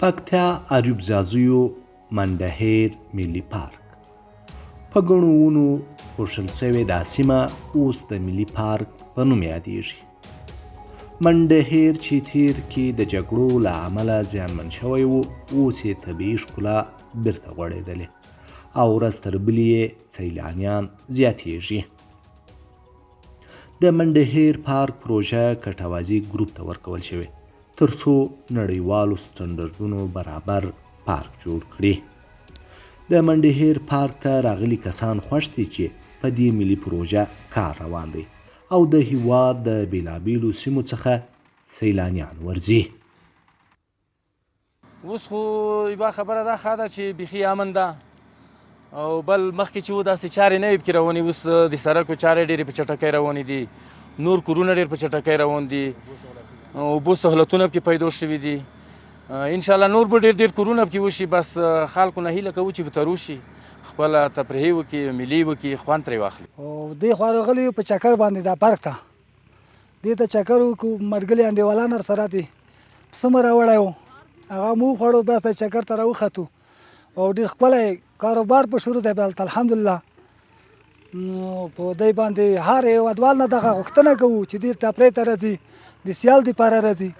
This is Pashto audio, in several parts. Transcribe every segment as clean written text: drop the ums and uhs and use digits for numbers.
پکتیا ایوب ځاځیو منډهیر ملي پارک په ګڼو ونو پوښل شوې دا سیمه اوس د ملي پارک په نوم یادیږي. منډهیر چې تیر کې د جګړو له امله زیانمن شوی و، اوس یې طبیعي ښکلا بیرته غوړېدلې او ورځ تر بلې یې سیلانیان زیاتیږي. د منډهیر پارک پروژه کټوازي ګروپ ته ورکول شوې تر څو نړیوالو سټنډردونو برابر پارک جوړ کړي. د منډهیر پارک ته راغلي کسان خوښ دي چې په دې ملي پروژه کار روان دی او د هیواد د بیلابیلو سیمو څخه سیلانیان ورځي. اوس خو یوه خبره دا ښه ده چې بیخي امن ده او بل مخکې چې و داسې چارې نه وي پکې روانې، اوس د سړکو چارې ډېرې په چټکۍ روانې دي، نور کورونه ډېر په چټکۍ روان دي، اوبو سهولتونه پکې پیدا شوي دي. انشاءالله نور به ډېر کورونه پکې وشي. بس خلکو نه هیله کوو چې به تر وشي، خپله تفریحي وکړي، ملي وکړي، خوند ترې واخلي. او دې خوا راغلي یو په چکر باندې دا پارک ته، دې ته چکر وکړو، ملګري انډیوالان ورسره دي، پسه مو راوړی و، هغه مو وخوړو، بیا ته چکر ته راوختو او ډېر ښکلی کاروبار په شروع دی بلته الحمدلله. نو په دې باندې هر هېوادوال نه دغه غوښتنه کوو چې دې تفریح ته راځي، د سیال دپاره راځي،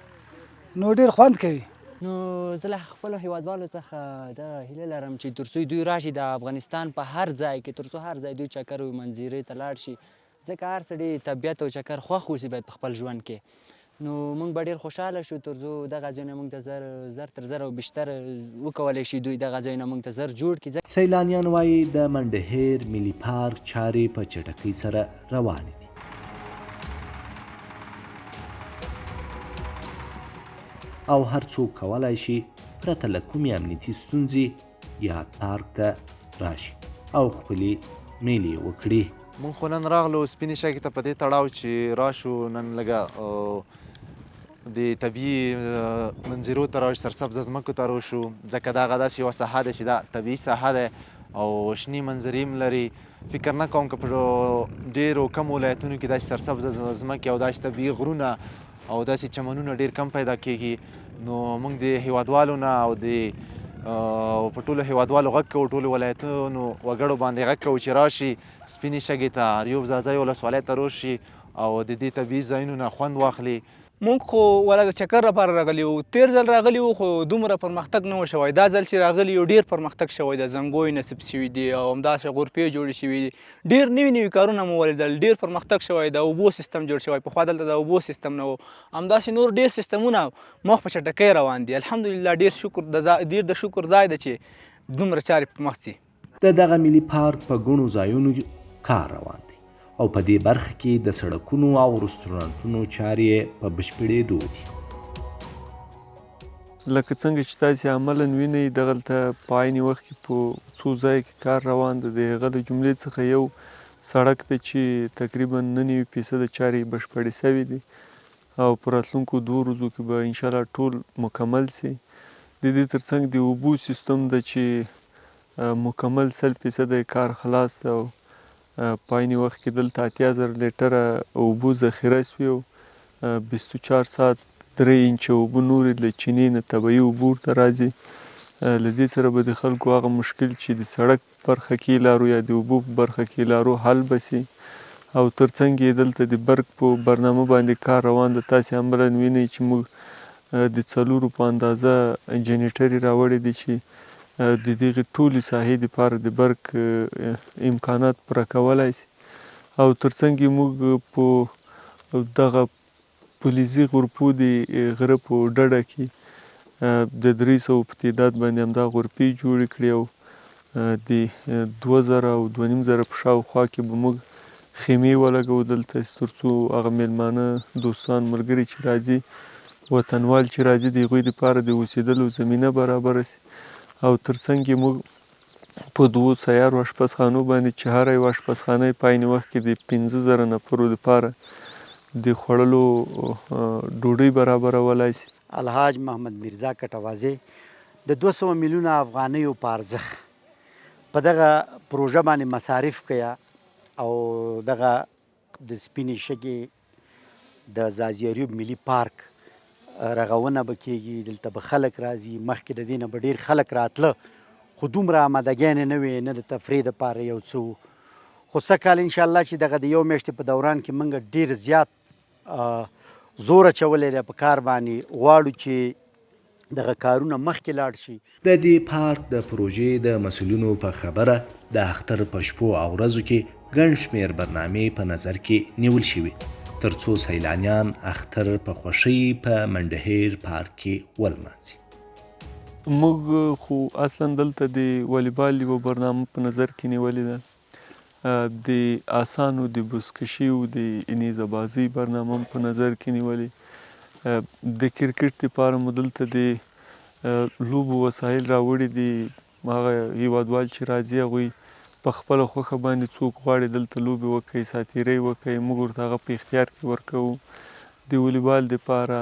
نو ډېر خوند کوي. نو زه له خپلو هیوادوالو څخه دا هیله لرم چې تر څو دوی راشي د افغانستان په هر ځای کې، تر څو هر ځای دوی چکر و منظرې ته لاړ شي، ځکه هر سړي طبیعت او چکر خوښ اوسي باید په خپل ژوند کې. نو موږ به ډېر خوشحاله شو تر څو دغه ځایونه موږ ته زر تر زر او بیشتر وکولی شي دوی دغه ځایونه موږ ته زر جوړ کړي. سیلانیان وایي د منډهیر ملي پارک چارې په چټکۍ سره روانې دي. او هر څوک کولی شي پرته له کومې امنیتي ستونزې یا پارک ته راشي او خپلې میلې وکړي. مونږ خو نن راغلو سپینې شګې ته په دې تړاو چې راشو نن لږه د طبیعي منظرو ته راشو، سرسبزه ځمکو ته راشو، ځکه دغه داسې یوه ساحه ده چې دا طبیعي ساحه ده او شنې منظرې هم لري. فکر نه کوم که په ډېرو کم ولایتونو کې داسې سرسبزه ځمکې او داسې طبیعي غرونه او داسې چمنونه ډېر کم پیدا کېږي. نو موږ د هیوادوالو نه او د په ټولو هیوادوالو غږ کوو، ټولو ولایتونو وګړو باندې غږ کوو چې راشي سپینې شګې ته، ایوب ځاځی ولسوالۍ ته راشي او د دې طبیعي ځایونو نه خوند واخلي. مونږ خو ولا د چکر لپاره راغلي وو، تیر ځل راغلي وو خو دومره پرمختګ نه و شوی. دا ځل چې راغلي یو ډېر پرمختګ شوی دی، زنګوی نصیب شوي دي او همداسې غرفې جوړې شوي دي، ډېر نوي کارونه مو ولیدل، ډېر پرمختګ شوی دی، اوبو سیستم جوړ شوی، پخوا دلته د اوبو سیستم نه و، همداسې نور ډېر سیستمونه مخ په چټکۍ روان دي. الحمدلله ډېر د شکر ځای دی چې دومره چارې په مخ ځي. د دغه ملي پارک په ګڼو ځایونو کار روان دی او په دې برخه کې د سړکونو او رستورانتونو چارې په بشپړېدو دي. لکه څنګه چې تاسې عملاً وینئ دغلته په عین وخت کې په څو ځایو کې کار روان دی. د هغه له جملې څخه یو سړک دی چې تقریباً 99% چارې بشپړې سوي دي او په راتلونکو 2 ورځو کې به انشاءالله ټول مکمل سي. د دې ترڅنګ د اوبو سیستم ده چې مکمل 100% کار خلاص دی او په عین وخت کې دلته 80,000 لیټره اوبو ذخیره سوي او 24 ساعت 3 انچه اوبه نورې له چینې نه طبیعي اوبو ورته راځي. له دې سره به د خلکو هغه مشکل چې د سړک برخه کې لارو یا د اوبو په برخه کې لارو حل به سي او ترڅنګ یې دلته د برق په برنامه باندې کار روان دی. تاسې عملاً وینئ چې موږ د 4 په اندازه جنریټرې راوړي دي چې د دغې ټولې ساحې دپاره د برق امکانات پوره کولی سي او ترڅنګ یې موږ په دغه فلزي غرفو د غره په ډډه کې د 300 په تعداد باندې همدا غرفې جوړې کړې او د 2000 او 2500 په شاوخوا کې به موږ خیمې ولګوو دلته تر څو هغه میلمانه دوستان ملګري چې راځي، وطنوال چې راځي، د هغوی دپاره د اوسېدلو زمینه برابره سي او ترڅنګ یې موږ په 2 سیارو اشپزخانو باندې چې هره یوه اشپزخانه یې په عین وخت کې د 15,000 نفرو دپاره د خوړلو ډوډۍ برابرولی سي. الحاج محمد میرزا کټوازی د 200 میلیونه افغانیو په ارزښت په دغه پروژه باندې مصارف کیا او دغه د سپینې شګې د ځاځي اریوب ملي پارک رغونه به کېږي، دلته به خلک راځي. مخکې د دې نه به ډېر خلک راتله خو دومره آمادګیانې نه وې، نه د تفریح دپاره یو څه و. خو سږکال انشاءالله چې دغه د یو میاشتې په دوران کې موږ ډېر زیات زور اچولی دی په کار باندې، غواړو چې دغه کارونه مخکې لاړ شي. د دې پارک د پروژې د مسؤلینو په خبره د اختر په شپو او ورځو کې ګڼ شمېر برنامې په نظر کې نیول شوي ترڅو سیلانیان اختر په خوښۍ په منډهیر پارک کې ولمانځي. موږ خو اصلا دلته د والیبال یوه برنامه په نظر کې نیولې ده، د آسانو د بزکشي او د نیزه بازۍ برنامه هم په نظر کې نیولې. د کرکټ دپاره مو دلته د لوبو وسایل راوړي دي. هغه هیوادوال چې راځي هغوی په خپله خوښه باندې څوک غواړي دلته لوبې وکړي، ساتیرۍ وکړي، موږ ورته هغه په اختیار کې ورکوو. د والیبال دپاره،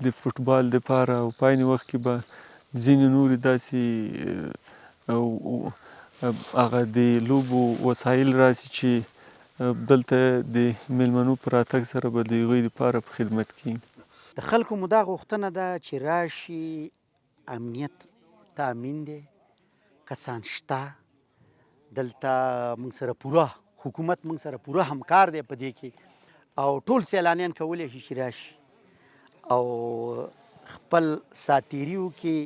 د فوټبال دپاره او په عین وخت کې به ځینې نورې داسې هغه د لوبو وسایل راسي چې دلته د میلمنو په راتګ سره به د هغوی دپاره په خدمت کې. د خلکو مو دا غوښتنه ده چې راشي، امنیت تامین دی، کسان شته دلته، موږ سره پوره حکومت موږ سره پوره همکار دی په دې کې، او ټول سیلانیان کولی شي چې راشي او خپل ساتیري وکړي.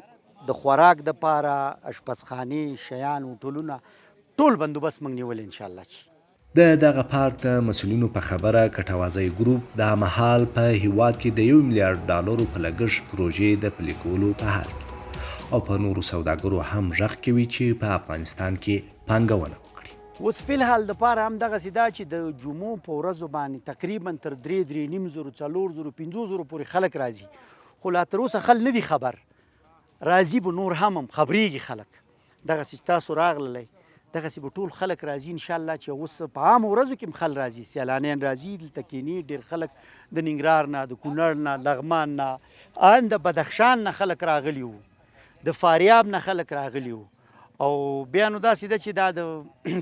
د خوراک دپاره اشپزخانې، شیان، هوټلونه ټول بندوبست موږ نیولی انشاءالله. چې د دغه پارک د مسؤلینو په خبره کټوازی ګروپ دا مهال په هیواد کې د $1 میلیارډ په لګښت پروژې د پلي کولو په حال کې او په نورو سوداګرو هم غږ کوي چې په افغانستان کې پانګونه وکړي. اوس فی الحال دپاره هم دغسې دا چې د جمعو په ورځو باندې تقریبا تر 3,500 4,000 5,000 پورې خلک راځي، خو لا تر اوسه خل نه دي خبر، راځي به نور هم خبرېږي خلک دغسې چې تاسو راغللی، دغسې به ټول خلک راځي انشاءالله. چې اوس په عامو ورځو کې هم خل راځي، سیلانیان راځي دلته کینی، ډېر خلک د ننګرهار نه، د کونړ نه، لغمان نه، ان د بدخشان نه خلک راغلي وو، د فاریاب نه خلک راغلي وو. او بیا نو داسې ده چې دا د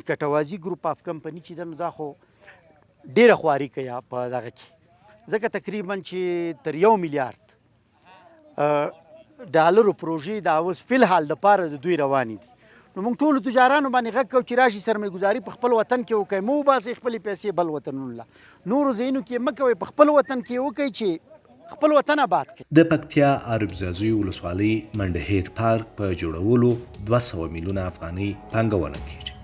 کټوازي ګروپ آف کمپني چې ده نو دا خو ډېره خواري کوي په دغه کې، ځکه تقریبا چې تر $1 میلیارډ پروژې دا اوس فی الحال دپاره د دوی روانې دي. نو موږ ټولو تجارانو باندې غږ کوو چې راشي سرمایه ګزاري په خپل وطن کې وکړئ، مه وباسئ خپلې پیسې بل وطنونو له، نورو ځایونو کې مه کوئ، په خپل وطن کې وکړئ چې خپل وطن آباد کړئ. د پکتیا عرب زازوی ولسوالۍ منډهیر پارک په جوړولو 200 میلیونه افغانۍ پانګونه کیږي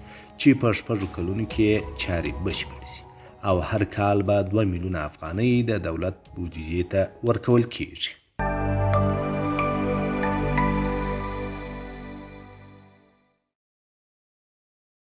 چې په 6 کلونو کې چارې بشپړې شي او هر کال به 2 میلیونه افغانۍ د دولت بودیجې ته ورکول کیږي.